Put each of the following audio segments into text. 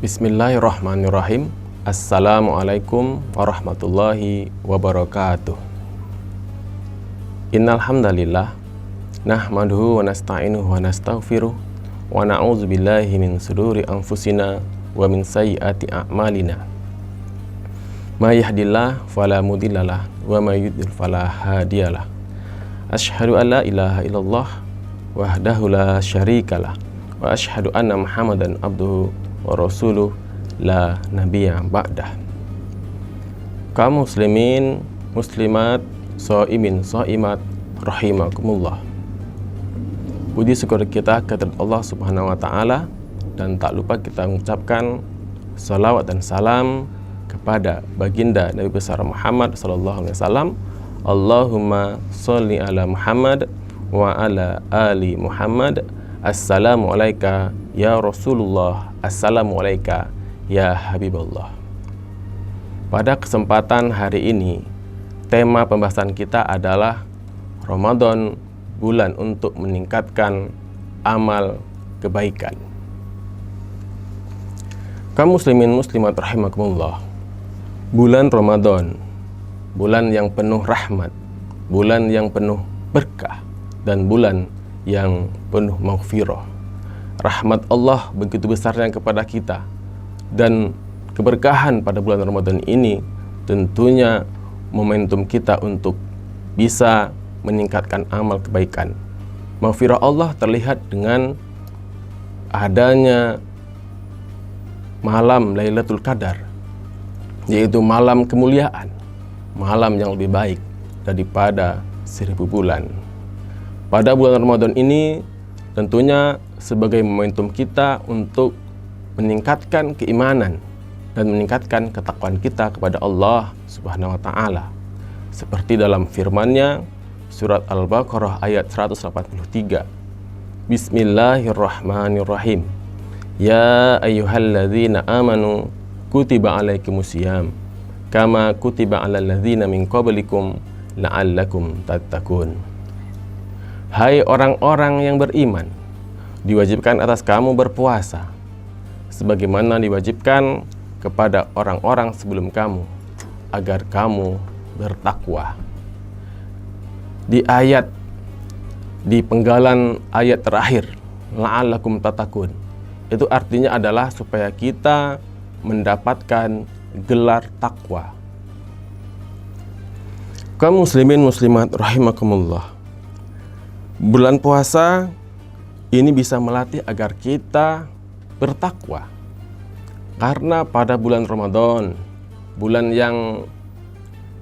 Bismillahirrahmanirrahim. Assalamualaikum warahmatullahi wabarakatuh. Innal hamdalillah nahmaduhu wa nasta'inuhu wa nastaghfiruh wa na'udzu billahi min shururi anfusina wa min sayyiati a'malina. May yahdihillahu fala mudhillalah wa may yudhlil fala hadiyalah. Asyhadu an la ilaha illallah wahdahu la syarikalah wa asyhadu anna Muhammadan abduhu wa rasuluh la nabiyya ba'dah. Kaum muslimin, muslimat, shaimin, shaimat rahimakumullah. Puji syukur kita kepada Allah Subhanahu wa taala, dan tak lupa kita mengucapkan salawat dan salam kepada baginda Nabi besar Muhammad sallallahu alaihi wasallam. Allahumma sholli ala Muhammad wa ala ali Muhammad. Assalamu alayka ya Rasulullah, assalamu alayka ya Habiballah. Pada kesempatan hari ini, tema pembahasan kita adalah Ramadan, bulan untuk meningkatkan amal kebaikan. Kaum muslimin muslimat rahimakumullah. Bulan Ramadan, bulan yang penuh rahmat, bulan yang penuh berkah, dan bulan yang penuh maghfirah. Rahmat Allah begitu besarnya kepada kita, dan keberkahan pada bulan Ramadan ini tentunya momentum kita untuk bisa meningkatkan amal kebaikan. Maghfirah Allah terlihat dengan adanya malam Lailatul Qadar, yaitu malam kemuliaan, malam yang lebih baik daripada 1000 bulan. Pada bulan Ramadan ini tentunya sebagai momentum kita untuk meningkatkan keimanan dan meningkatkan ketakwaan kita kepada Allah Subhanahu wa taala. Seperti dalam firman-Nya surat Al-Baqarah ayat 183. Bismillahirrahmanirrahim. Ya ayyuhalladzina amanu kutiba alaikumusiyam kama kutiba alal ladzina min qablikum la'allakum tattaqun. Hai orang-orang yang beriman, diwajibkan atas kamu berpuasa sebagaimana diwajibkan kepada orang-orang sebelum kamu, agar kamu bertakwa. Di penggalan ayat terakhir, la'allakum tattaqun, itu artinya adalah supaya kita mendapatkan gelar takwa. Kaum muslimin muslimat rahimakumullah. Bulan puasa ini bisa melatih agar kita bertakwa. Karena pada bulan Ramadan, bulan yang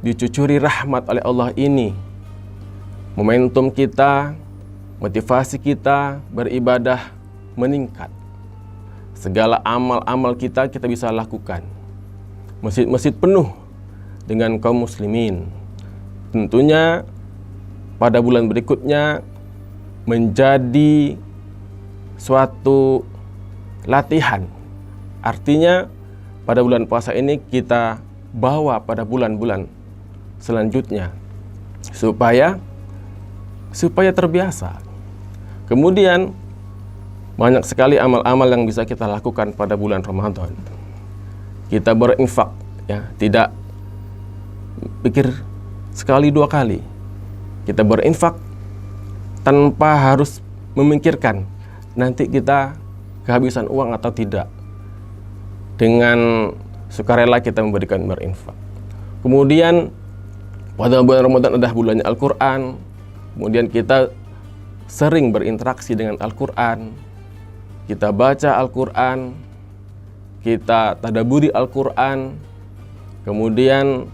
dicucuri rahmat oleh Allah ini, momentum kita, motivasi kita beribadah meningkat. Segala amal-amal kita bisa lakukan. Masjid-masjid penuh dengan kaum muslimin. Tentunya pada bulan berikutnya menjadi suatu latihan. Artinya pada bulan puasa ini kita bawa pada bulan-bulan selanjutnya supaya terbiasa. Kemudian banyak sekali amal-amal yang bisa kita lakukan pada bulan Ramadan. Kita berinfak, ya, tidak pikir sekali dua kali. Kita berinfak tanpa harus memikirkan nanti kita kehabisan uang atau tidak. Dengan sukarela kita memberikan berinfak. Kemudian pada bulan Ramadan adalah bulannya Al-Quran. Kemudian kita sering berinteraksi dengan Al-Quran. Kita baca Al-Quran, kita tadabburi Al-Quran, kemudian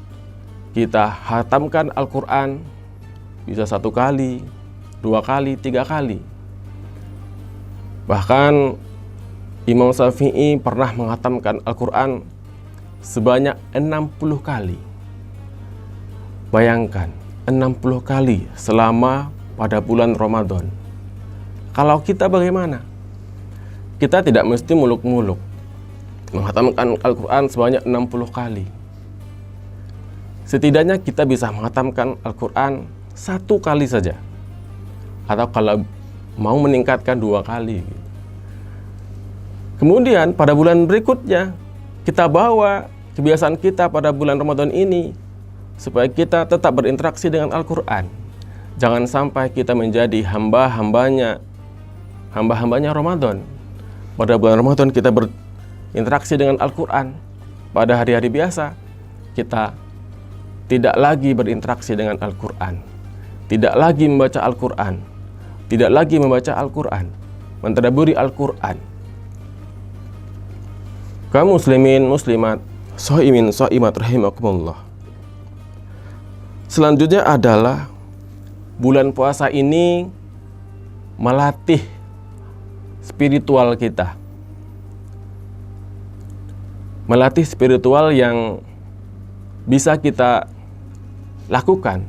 kita hatamkan Al-Quran, bisa 1 kali, 2 kali, 3 kali. Bahkan Imam Syafi'i pernah menghatamkan Al-Quran sebanyak 60 kali. Bayangkan, 60 kali selama pada bulan Ramadan. Kalau kita bagaimana? Kita tidak mesti muluk-muluk menghatamkan Al-Quran sebanyak 60 kali. Setidaknya kita bisa menghatamkan Al-Quran 1 kali saja. Atau kalau mau meningkatkan 2 kali. Kemudian pada bulan berikutnya kita bawa kebiasaan kita pada bulan Ramadan ini supaya kita tetap berinteraksi dengan Al-Quran. Jangan sampai kita menjadi hamba-hambanya Ramadan. Pada bulan Ramadan kita berinteraksi dengan Al-Quran. Pada hari-hari biasa kita tidak lagi berinteraksi dengan Al-Quran, tidak lagi membaca Al-Quran, tidak lagi membaca Al-Quran, mentadabburi Al-Quran. Kaum muslimin, muslimat, shaimin, shaimat rahimakumullah. Selanjutnya adalah bulan puasa ini melatih spiritual kita. Melatih spiritual yang bisa kita lakukan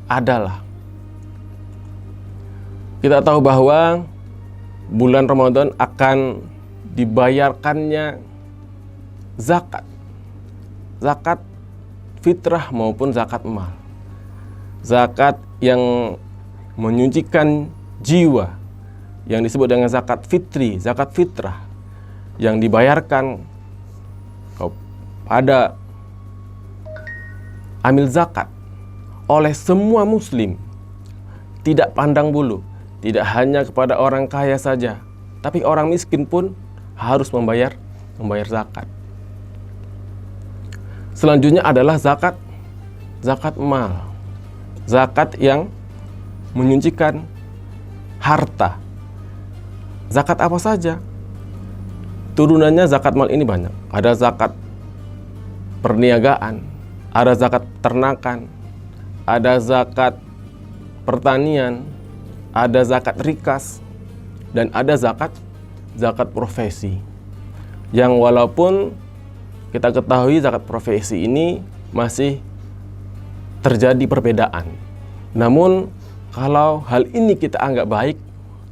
adalah kita tahu bahwa bulan Ramadan akan dibayarkannya zakat. Zakat fitrah maupun zakat mal. Zakat yang menyucikan jiwa yang disebut dengan zakat fitri, zakat fitrah yang dibayarkan pada amil zakat oleh semua muslim, tidak pandang bulu, tidak hanya kepada orang kaya saja, tapi orang miskin pun harus membayar zakat. Selanjutnya adalah zakat mal. Zakat yang menyucikan harta. Zakat apa saja? Turunannya zakat mal ini banyak. Ada zakat perniagaan, ada zakat ternakan, ada zakat pertanian, ada zakat rikas, dan ada zakat profesi. Yang walaupun kita ketahui zakat profesi ini masih terjadi perbedaan. Namun kalau hal ini kita anggap baik,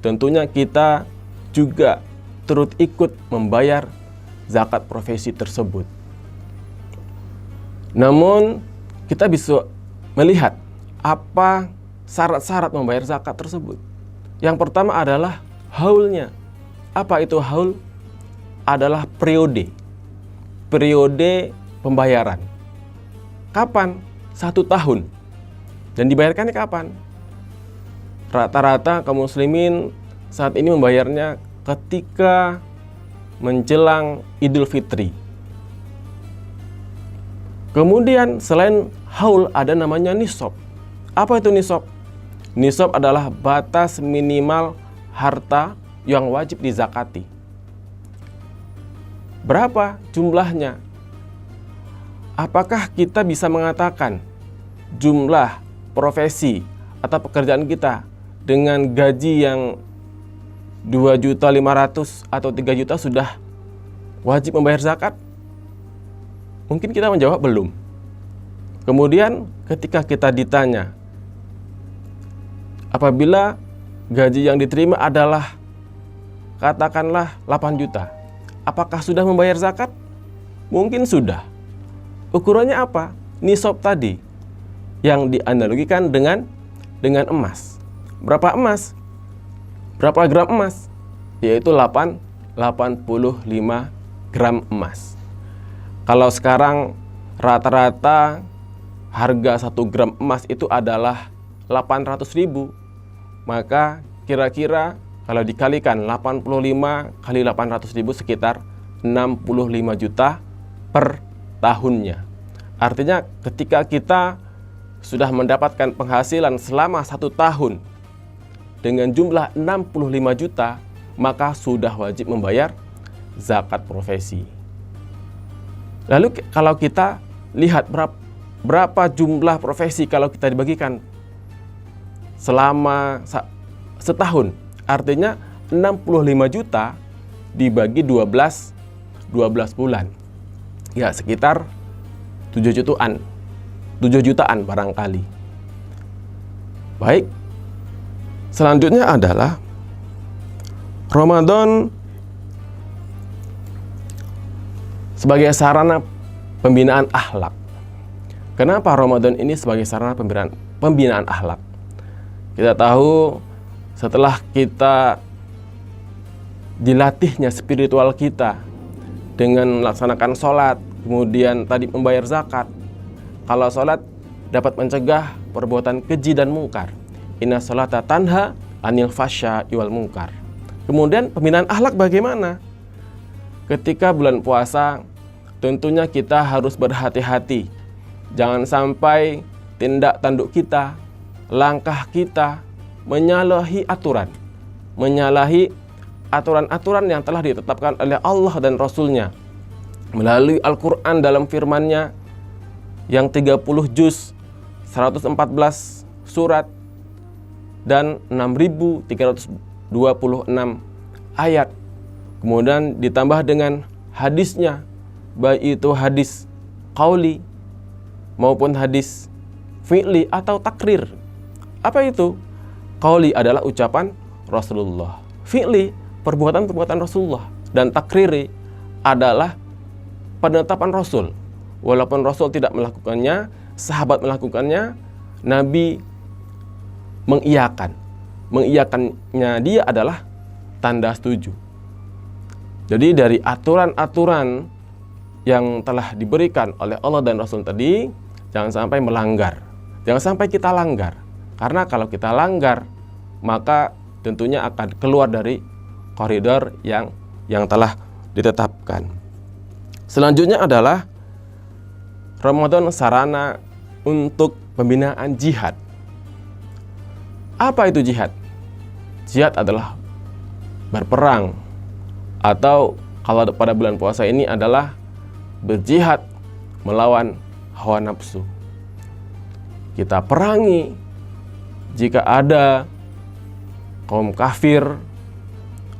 tentunya kita juga turut ikut membayar zakat profesi tersebut. Namun kita bisa melihat apa syarat-syarat membayar zakat tersebut. Yang pertama adalah haulnya. Apa itu haul? Adalah periode pembayaran. Kapan? 1 tahun. Dan dibayarkannya kapan? Rata-rata kaum muslimin saat ini membayarnya ketika menjelang Idul Fitri. Kemudian selain haul ada namanya nisab. Apa itu nisab? Nisab adalah batas minimal harta yang wajib dizakati. Berapa jumlahnya? Apakah kita bisa mengatakan jumlah profesi atau pekerjaan kita dengan gaji yang 2.500.000 atau 3 juta sudah wajib membayar zakat? Mungkin kita menjawab belum. Kemudian ketika kita ditanya, apabila gaji yang diterima adalah katakanlah 8 juta, apakah sudah membayar zakat? Mungkin sudah. Ukurannya apa? Nisab tadi yang dianalogikan dengan emas. Berapa emas? Berapa gram emas? Yaitu 85 gram emas. Kalau sekarang rata-rata harga 1 gram emas itu adalah 800.000, maka kira-kira kalau dikalikan 85 kali 800.000 sekitar 65 juta per tahunnya. Artinya ketika kita sudah mendapatkan penghasilan selama 1 tahun dengan jumlah 65 juta, maka sudah wajib membayar zakat profesi. Lalu kalau kita lihat berapa jumlah profesi kalau kita dibagikan selama setahun, artinya 65 juta dibagi 12 bulan. Ya, sekitar 7 jutaan barangkali. Baik. Selanjutnya adalah Ramadan sebagai sarana pembinaan akhlak. Kenapa Ramadan ini sebagai sarana pembinaan akhlak? Kita tahu setelah kita dilatihnya spiritual kita dengan melaksanakan sholat, kemudian tadi membayar zakat. Kalau sholat dapat mencegah perbuatan keji dan mungkar. Inna sholata tanha anil fasya wal mungkar. Kemudian pembinaan akhlak bagaimana? Ketika bulan puasa, tentunya kita harus berhati-hati. Jangan sampai tindak tanduk kita, langkah kita menyalahi aturan-aturan yang telah ditetapkan oleh Allah dan Rasul-Nya melalui Al-Quran dalam firman-Nya yang 30 juz, 114 surat dan 6.326 ayat. Kemudian ditambah dengan hadisnya, baik itu hadis qauli maupun hadis fi'li atau takrir. Apa itu? Qauli adalah ucapan Rasulullah, fi'li perbuatan-perbuatan Rasulullah, dan takriri adalah penetapan Rasul. Walaupun Rasul tidak melakukannya, sahabat melakukannya, Nabi mengiyakannya dia adalah tanda setuju. Jadi dari aturan-aturan yang telah diberikan oleh Allah dan Rasul tadi, jangan sampai melanggar. Jangan sampai kita langgar. Karena kalau kita langgar, maka tentunya akan keluar dari koridor yang telah ditetapkan. Selanjutnya adalah Ramadan sarana untuk pembinaan jihad. Apa itu jihad? Jihad adalah berperang, atau kalau pada bulan puasa ini adalah berjihad melawan hawa nafsu. Kita perangi jika ada kaum kafir,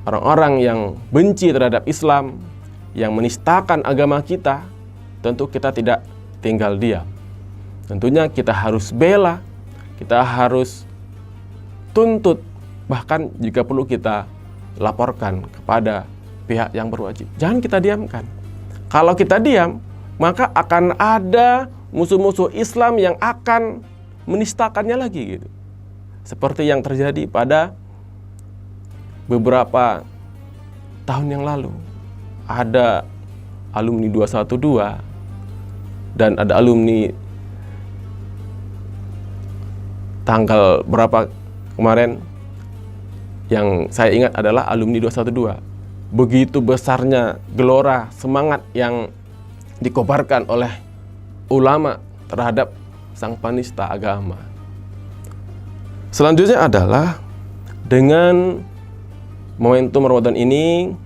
orang-orang yang benci terhadap Islam, yang menistakan agama kita, tentu kita tidak tinggal diam. Tentunya kita harus bela, kita harus tuntut, bahkan jika perlu kita laporkan kepada pihak yang berwajib. Jangan kita diamkan. Kalau kita diam, maka akan ada musuh-musuh Islam yang akan menistakannya lagi gitu. Seperti yang terjadi pada beberapa tahun yang lalu. Ada alumni 212 dan ada alumni tanggal berapa kemarin yang saya ingat adalah alumni 212. Begitu besarnya gelora semangat yang dikobarkan oleh ulama terhadap sang penista agama. Selanjutnya adalah dengan momentum Ramadan ini,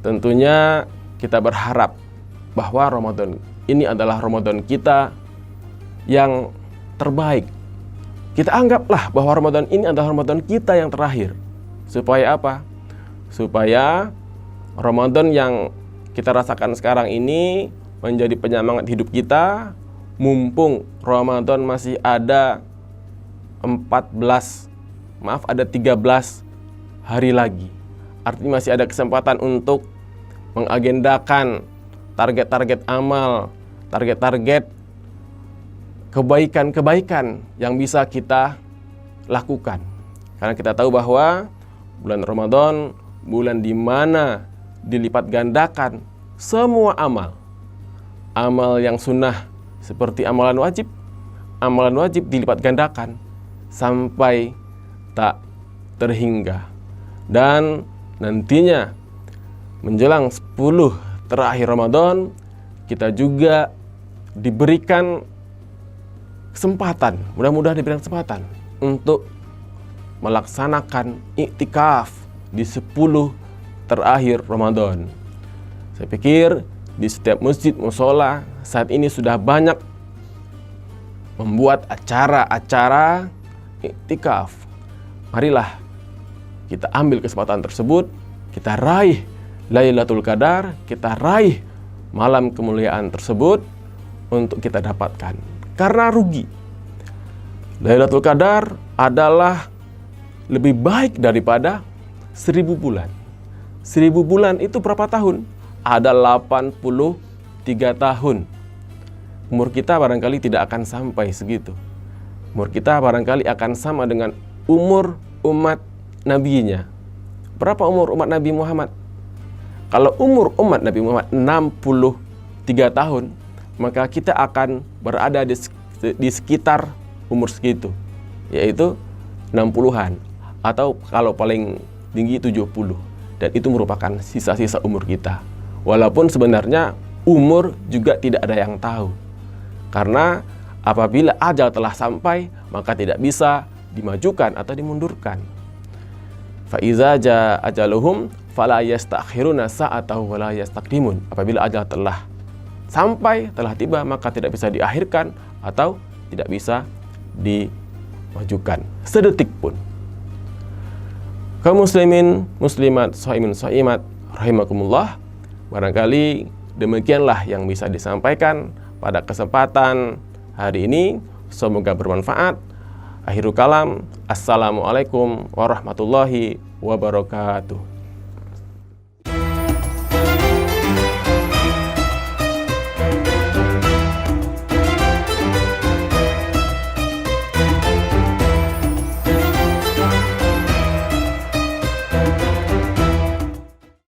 tentunya kita berharap bahwa Ramadan ini adalah Ramadan kita yang terbaik. Kita anggaplah bahwa Ramadan ini adalah Ramadan kita yang terakhir. Supaya apa? Supaya Ramadan yang kita rasakan sekarang ini menjadi penyemangat hidup kita. Mumpung Ramadan masih ada 13 hari lagi. Artinya masih ada kesempatan untuk mengagendakan target-target amal, target-target kebaikan-kebaikan yang bisa kita lakukan. Karena kita tahu bahwa bulan Ramadan, bulan di mana dilipat gandakan semua amal. Amal yang sunnah seperti amalan wajib dilipat gandakan sampai tak terhingga. Dan nantinya menjelang 10 terakhir Ramadan, kita juga diberikan kesempatan, mudah-mudahan diberikan kesempatan untuk melaksanakan iktikaf di 10 terakhir Ramadan. Saya pikir di setiap masjid mushola saat ini sudah banyak membuat acara-acara iktikaf. Marilah kita ambil kesempatan tersebut, kita raih Lailatul Qadar, kita raih malam kemuliaan tersebut untuk kita dapatkan. Karena rugi. Lailatul Qadar adalah lebih baik daripada 1000 bulan. 1000 bulan itu berapa tahun? Ada 83 tahun. Umur kita barangkali tidak akan sampai segitu. Umur kita barangkali akan sama dengan umur umat nabinya. Berapa umur umat Nabi Muhammad? Kalau umur umat Nabi Muhammad 63 tahun, maka kita akan berada di sekitar umur segitu, yaitu 60-an, atau kalau paling tinggi 70. Dan itu merupakan sisa-sisa umur kita. Walaupun sebenarnya umur juga tidak ada yang tahu. Karena apabila ajal telah sampai, maka tidak bisa dimajukan atau dimundurkan. Fa iza jaa ajaluhum fala yastakhiruna sa'atan wa la yastaqdimun. Apabila ajal telah sampai, telah tiba, maka tidak bisa diakhirkan atau tidak bisa dimajukan sedetik pun. Kaum muslimin, muslimat, shaimin, shaimat, rahimakumullah. Barangkali demikianlah yang bisa disampaikan pada kesempatan hari ini. Semoga bermanfaat. Akhirul kalam. Assalamualaikum warahmatullahi wabarakatuh.